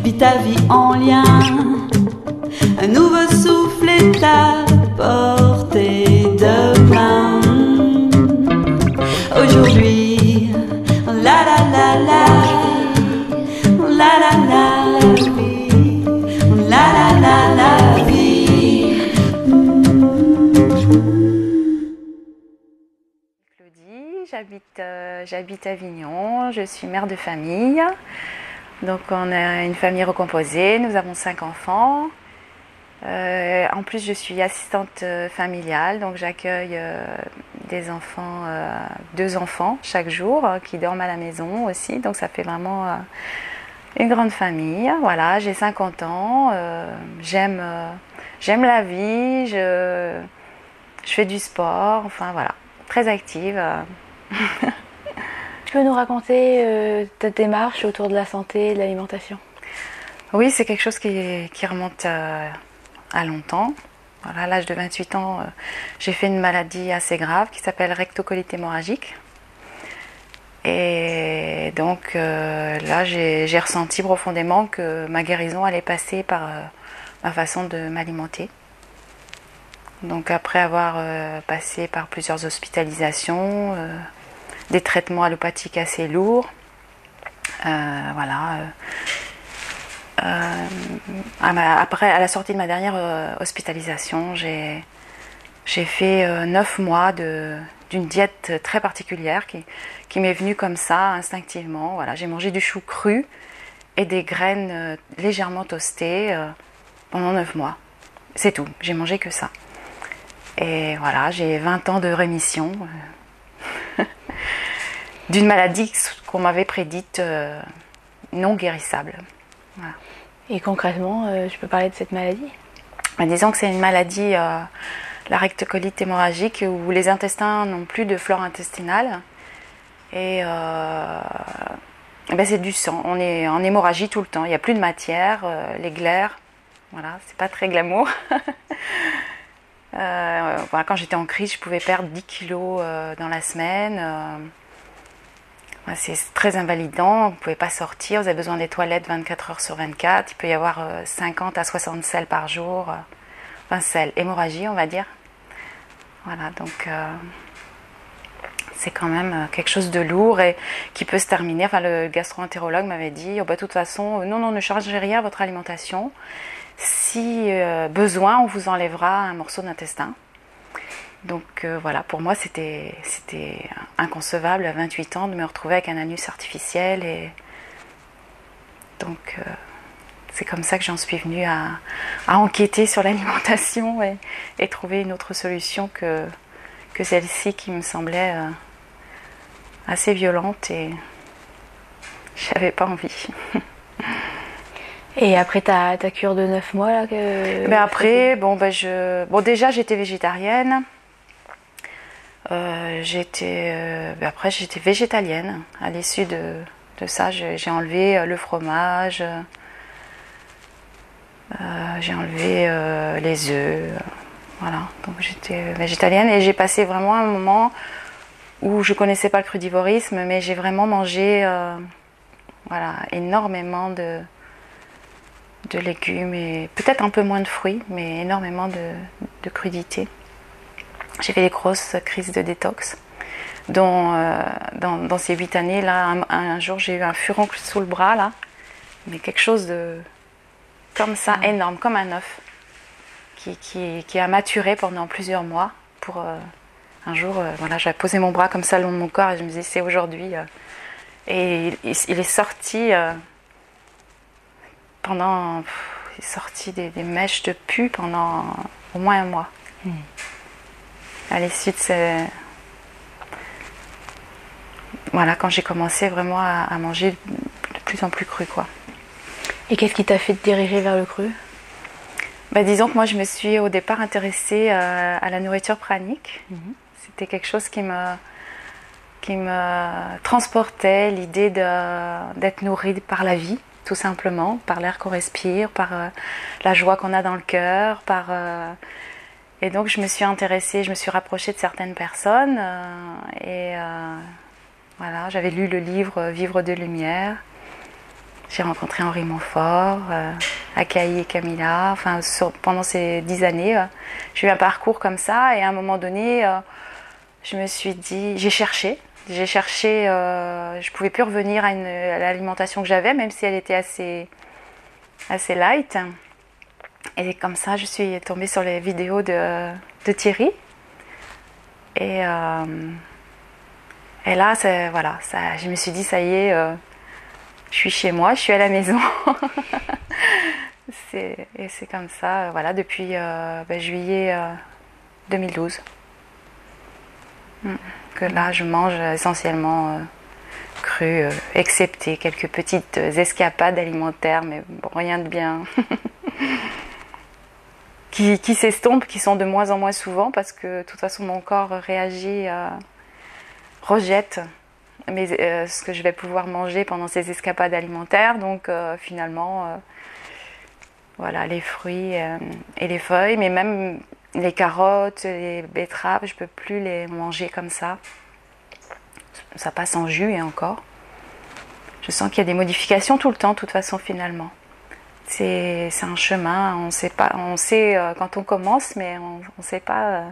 Vis ta vie en lien, un nouveau souffle est à portée de main. Aujourd'hui, la la la la, la la la vie, la la la la vie. Claudie, j'habite à Avignon, je suis mère de famille. Donc on a une famille recomposée, nous avons 5 enfants. En plus je suis assistante familiale, donc j'accueille des enfants, 2 enfants chaque jour qui dorment à la maison aussi. Donc ça fait vraiment une grande famille. Voilà, j'ai 50 ans, j'aime la vie, je fais du sport, enfin voilà, très active. Tu peux nous raconter ta démarche autour de la santé et de l'alimentation? Oui, c'est quelque chose qui remonte à longtemps. Voilà, à l'âge de 28 ans, j'ai fait une maladie assez grave qui s'appelle rectocolite hémorragique. Et donc là, j'ai ressenti profondément que ma guérison allait passer par ma façon de m'alimenter. Donc après avoir passé par plusieurs hospitalisations, des traitements allopathiques assez lourds. Voilà. Après, à la sortie de ma dernière hospitalisation, j'ai fait 9 mois d'une diète très particulière qui m'est venue comme ça, instinctivement. Voilà, j'ai mangé du chou cru et des graines légèrement toastées pendant 9 mois. C'est tout, j'ai mangé que ça. Et voilà, j'ai 20 ans de rémission. D'une maladie qu'on m'avait prédite non guérissable. Voilà. Et concrètement, tu peux parler de cette maladie? Disons que c'est une maladie, la rectocolite hémorragique, où les intestins n'ont plus de flore intestinale. Et c'est du sang. On est en hémorragie tout le temps. Il n'y a plus de matière, les glaires. Voilà, c'est pas très glamour. Voilà, quand j'étais en crise, je pouvais perdre 10 kilos dans la semaine. C'est très invalidant, vous ne pouvez pas sortir, vous avez besoin des toilettes 24 heures sur 24, il peut y avoir 50 à 60 selles par jour, enfin selles, hémorragie on va dire. Voilà, donc c'est quand même quelque chose de lourd et qui peut se terminer. Enfin, le gastro-entérologue m'avait dit, de toute façon, non, ne changez rien à votre alimentation. Si besoin, on vous enlèvera un morceau d'intestin. Donc voilà, pour moi c'était inconcevable à 28 ans de me retrouver avec un anus artificiel. Et donc c'est comme ça que j'en suis venue à enquêter sur l'alimentation et trouver une autre solution que celle-ci qui me semblait assez violente et j'avais pas envie. Et après ta cure de 9 mois là après, déjà j'étais végétarienne. Après j'étais végétalienne. À l'issue de ça, j'ai enlevé le fromage, j'ai enlevé les œufs. Voilà, donc j'étais végétalienne et j'ai passé vraiment un moment où je connaissais pas le crudivorisme, mais j'ai vraiment mangé énormément de légumes et peut-être un peu moins de fruits, mais énormément de crudités. J'ai fait des grosses crises de détox, dont dans ces 8 années, là, un jour j'ai eu un furoncle sous le bras, là, mais quelque chose de comme ça, énorme, comme un œuf, qui a maturé pendant plusieurs mois pour un jour, j'avais posé mon bras comme ça le long de mon corps et je me disais c'est aujourd'hui. Et il est sorti il est sorti des mèches de pus pendant au moins un mois. À l'issue de quand j'ai commencé vraiment à manger de plus en plus cru, quoi. Et qu'est-ce qui t'a fait te diriger vers le cru? Disons que moi je me suis au départ intéressée à la nourriture pranique. C'était quelque chose qui me transportait, l'idée d'être nourrie par la vie, tout simplement, par l'air qu'on respire, par la joie qu'on a dans le cœur, et donc je me suis intéressée, je me suis rapprochée de certaines personnes et Voilà, j'avais lu le livre Vivre de lumière. J'ai rencontré Henri Montfort, Akai et Camilla. Enfin, pendant ces 10 années, j'ai eu un parcours comme ça. Et à un moment donné, je me suis dit, j'ai cherché. Je pouvais plus revenir à l'alimentation que j'avais, même si elle était assez light. Et comme ça, je suis tombée sur les vidéos de Thierry. Et là, voilà, je me suis dit, ça y est, je suis chez moi, je suis à la maison. Et c'est comme ça, voilà, depuis juillet 2012. Que là, je mange essentiellement cru, excepté quelques petites escapades alimentaires, mais bon, rien de bien. qui s'estompent, qui sont de moins en moins souvent, parce que de toute façon, mon corps réagit, rejette ce que je vais pouvoir manger pendant ces escapades alimentaires. Donc finalement, voilà, les fruits et les feuilles, mais même les carottes, les betteraves, je peux plus les manger comme ça. Ça passe en jus et encore. Je sens qu'il y a des modifications tout le temps, de toute façon, finalement. C'est un chemin, on sait quand on commence, mais on ne sait pas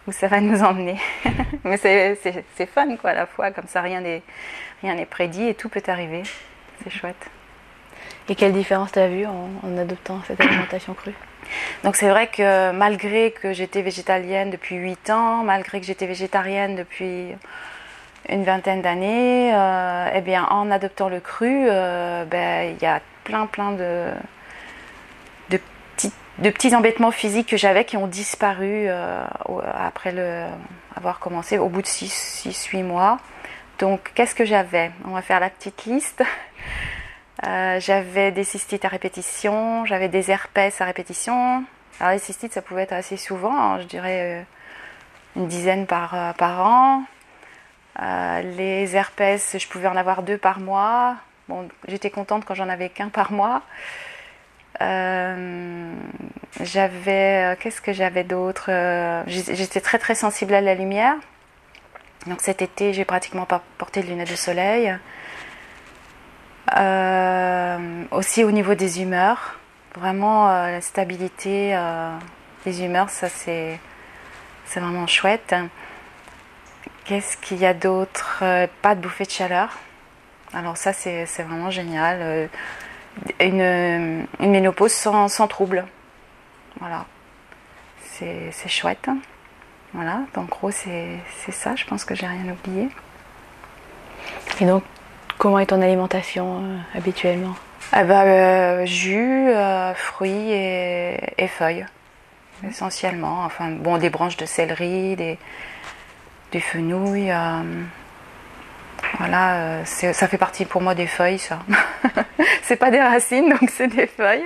où ça va nous emmener. Mais c'est fun, quoi, à la fois, comme ça, rien n'est prédit et tout peut arriver. C'est chouette. Et quelle différence tu as vue en adoptant cette alimentation crue? Donc c'est vrai que malgré que j'étais végétalienne depuis 8 ans, malgré que j'étais végétarienne depuis une vingtaine d'années, eh bien en adoptant le cru, il y a plein de petits embêtements physiques que j'avais qui ont disparu après avoir commencé au bout de 6-8 mois. Donc qu'est-ce que j'avais? On va faire la petite liste. J'avais des cystites à répétition, j'avais des herpès à répétition. Alors les cystites, ça pouvait être assez souvent, hein, je dirais une dizaine par an. Les herpès, je pouvais en avoir 2 par mois. Bon, j'étais contente quand j'en avais qu'un par mois. Qu'est-ce que j'avais d'autre? J'étais très très sensible à la lumière. Donc cet été, j'ai pratiquement pas porté de lunettes de soleil. Aussi au niveau des humeurs, vraiment la stabilité des humeurs, ça c'est vraiment chouette. Qu'est-ce qu'il y a d'autre? Pas de bouffée de chaleur. Alors ça c'est vraiment génial. Une ménopause sans trouble. Voilà, c'est chouette. Voilà, en gros c'est ça. Je pense que j'ai rien oublié. Et donc, comment est ton alimentation habituellement? Jus, fruits et feuilles, essentiellement. Enfin, bon, des branches de céleri, des fenouils. Voilà, ça fait partie pour moi des feuilles, ça. C'est pas des racines, donc c'est des feuilles.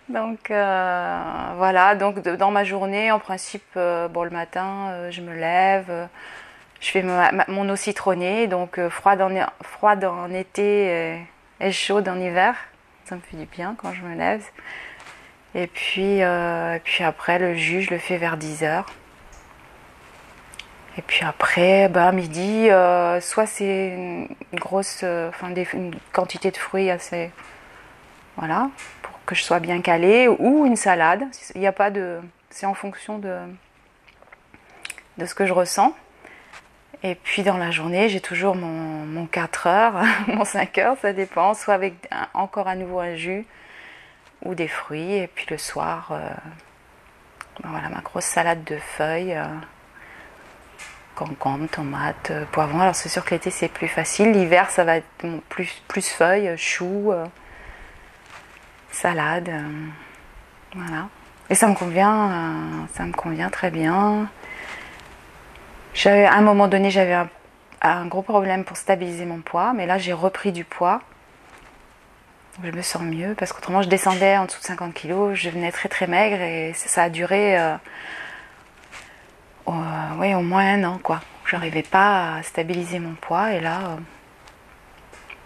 Donc voilà, donc dans ma journée, en principe, le matin, je me lève. Je fais mon eau citronnée, donc froide en été et chaude en hiver. Ça me fait du bien quand je me lève. Et puis après, le jus, je le fais vers 10h. Et puis après, midi, soit c'est une quantité de fruits assez... Voilà, pour que je sois bien calée, ou une salade. Il n'y a pas de... C'est en fonction de ce que je ressens. Et puis dans la journée, j'ai toujours mon 4 heures, mon 5 heures, ça dépend, soit avec encore à nouveau un jus ou des fruits. Et puis le soir, voilà, ma grosse salade de feuilles, concombre, tomates, poivrons. Alors c'est sûr que l'été c'est plus facile, l'hiver ça va être plus feuilles, choux, salade, voilà. Et ça me convient très bien. À un moment donné, j'avais un gros problème pour stabiliser mon poids, mais là j'ai repris du poids. Je me sens mieux parce qu'autrement je descendais en dessous de 50 kg, je devenais très très maigre et ça a duré au moins 1 an, quoi. Je n'arrivais pas à stabiliser mon poids et là,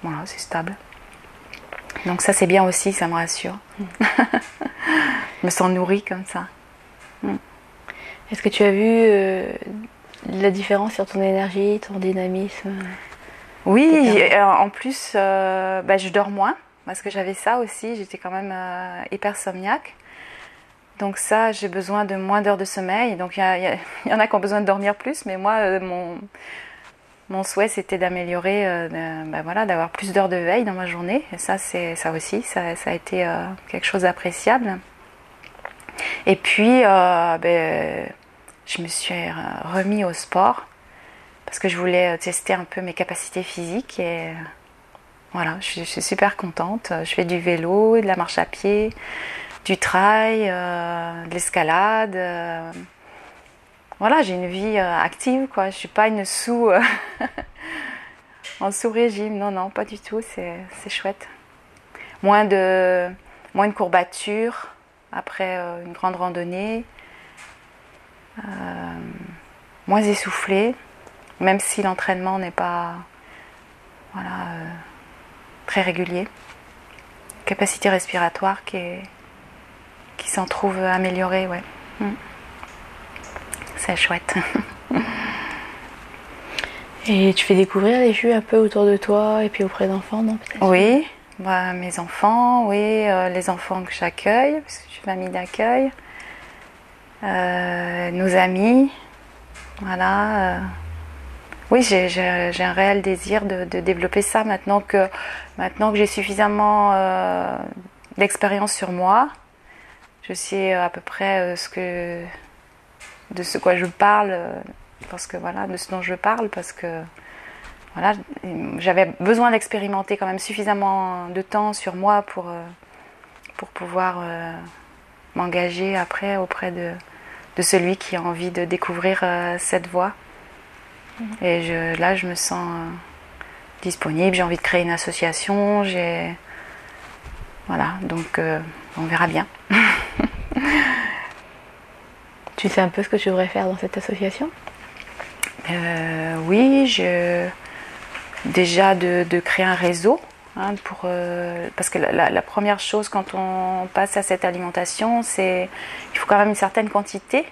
voilà, c'est stable. Donc ça c'est bien aussi, ça me rassure. Je me sens nourrie comme ça. Est-ce que tu as vu la différence sur ton énergie, ton dynamisme? Oui, Super. en plus, je dors moins parce que j'avais ça aussi. J'étais quand même hypersomniaque. Donc ça, j'ai besoin de moins d'heures de sommeil. Donc il y en a qui ont besoin de dormir plus, mais moi, mon souhait, c'était d'améliorer, d'avoir plus d'heures de veille dans ma journée. Et ça, ça a été quelque chose d'appréciable. Et puis, je me suis remis au sport parce que je voulais tester un peu mes capacités physiques. Et voilà, je suis super contente. Je fais du vélo, de la marche à pied, du trail, de l'escalade. Voilà, j'ai une vie active, quoi. Je suis pas une en sous-régime. Non, pas du tout. C'est chouette. Moins de courbatures après une grande randonnée. Moins essoufflée, même si l'entraînement n'est pas très régulier. Capacité respiratoire qui s'en trouve améliorée, ouais. C'est chouette. Et tu fais découvrir les jus un peu autour de toi et puis auprès d'enfants, non, peut-être? Oui, mes enfants, oui, les enfants que j'accueille, parce que je suis famille d'accueil. Nos amis, voilà. Oui, j'ai un réel désir de développer ça maintenant que j'ai suffisamment d'expérience sur moi. Je sais à peu près de ce quoi je parle, de ce dont je parle, parce que voilà, j'avais besoin d'expérimenter quand même suffisamment de temps sur moi pour pouvoir m'engager après auprès de celui qui a envie de découvrir cette voie. Et là, je me sens disponible, j'ai envie de créer une association, voilà, donc on verra bien. Tu sais un peu ce que tu voudrais faire dans cette association? Oui, déjà de créer un réseau, parce que la première chose quand on passe à cette alimentation, c'est il faut quand même une certaine quantité,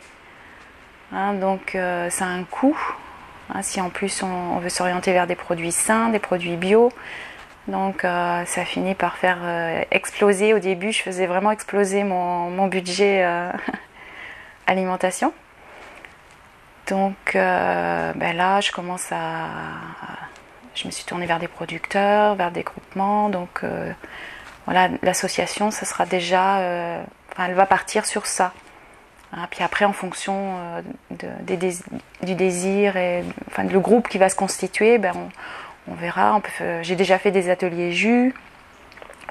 donc ça a un coût, si en plus on veut s'orienter vers des produits sains, des produits bio, donc ça finit par faire exploser. Au début, je faisais vraiment exploser mon budget alimentation. Donc là, je me suis tournée vers des producteurs, vers des groupements. Donc voilà, l'association, ça sera déjà, elle va partir sur ça. Puis après, en fonction du désir et le groupe qui va se constituer, on verra. J'ai déjà fait des ateliers jus,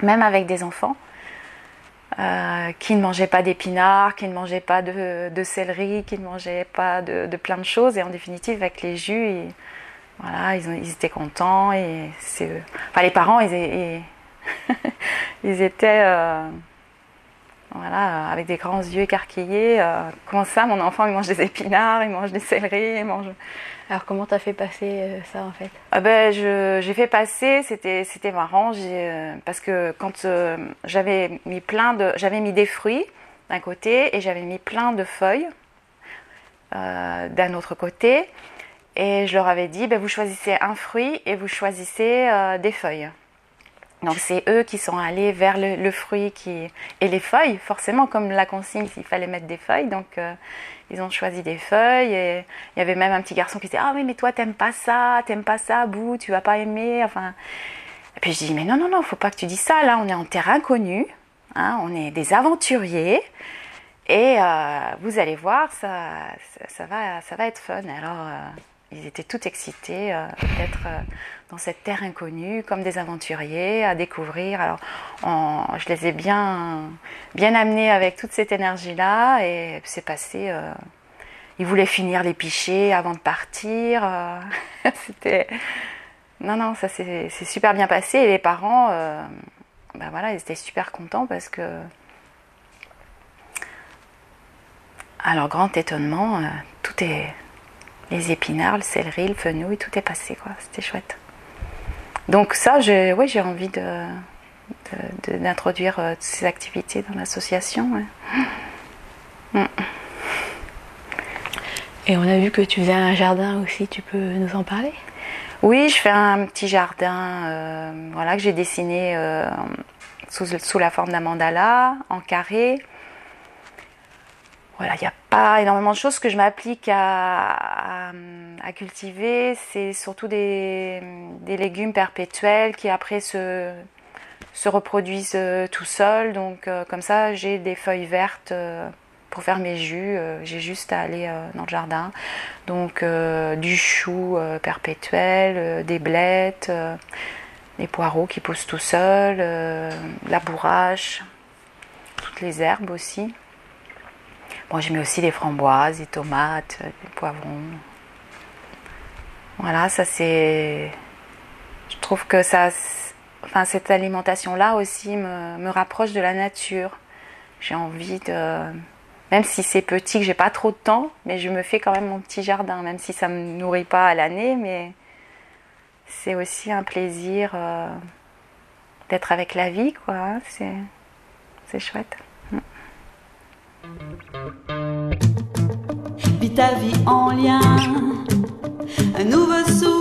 même avec des enfants. Qui ne mangeaient pas d'épinards, qui ne mangeaient pas de céleri, qui ne mangeaient pas de plein de choses. Et en définitive, avec les jus, ils étaient contents. Et les parents, ils étaient avec des grands yeux écarquillés. Comment ça, mon enfant, il mange des épinards, il mange des céleris, il mange... Alors comment t'as fait passer ça en fait? J'ai fait passer, c'était marrant, parce que quand j'avais mis des fruits d'un côté et j'avais mis plein de feuilles d'un autre côté, et je leur avais dit vous choisissez un fruit et vous choisissez des feuilles. Donc c'est eux qui sont allés vers le fruit et les feuilles, forcément comme la consigne, il fallait mettre des feuilles, donc ils ont choisi des feuilles. Et il y avait même un petit garçon qui disait ah oui mais toi t'aimes pas ça, Bou, tu vas pas aimer. Enfin, et puis je dis mais non, faut pas que tu dises ça, là on est en terre inconnue, on est des aventuriers et vous allez voir ça va être fun. Alors ils étaient tout excités d'être dans cette terre inconnue, comme des aventuriers, à découvrir. Alors, je les ai bien amenés avec toute cette énergie-là, et c'est passé. Ils voulaient finir les pichets avant de partir. C'était... Non, ça c'est super bien passé. Et les parents, ils étaient super contents parce que... À leur grand étonnement, tout est... Les épinards, le céleri, le fenouil, tout est passé, quoi. C'était chouette. Donc ça, j'ai envie d'introduire ces activités dans l'association. Ouais. Et on a vu que tu faisais un jardin aussi, tu peux nous en parler? Oui, je fais un petit jardin voilà, que j'ai dessiné sous la forme d'un mandala, en carré. Voilà, il n'y a pas énormément de choses que je m'applique à cultiver. C'est surtout des légumes perpétuels qui après se reproduisent tout seuls. Donc comme ça, j'ai des feuilles vertes pour faire mes jus. J'ai juste à aller dans le jardin. Donc du chou perpétuel, des blettes, des poireaux qui poussent tout seuls, la bourrache, toutes les herbes aussi. Bon, je mets aussi des framboises, des tomates, des poivrons. Voilà, ça c'est... Je trouve que ça... Enfin, cette alimentation-là aussi me rapproche de la nature. J'ai envie de... Même si c'est petit, que j'ai pas trop de temps, mais je me fais quand même mon petit jardin, même si ça me nourrit pas à l'année, mais c'est aussi un plaisir d'être avec la vie, quoi. Hein. C'est chouette. Vis ta vie en lien, un nouveau souffle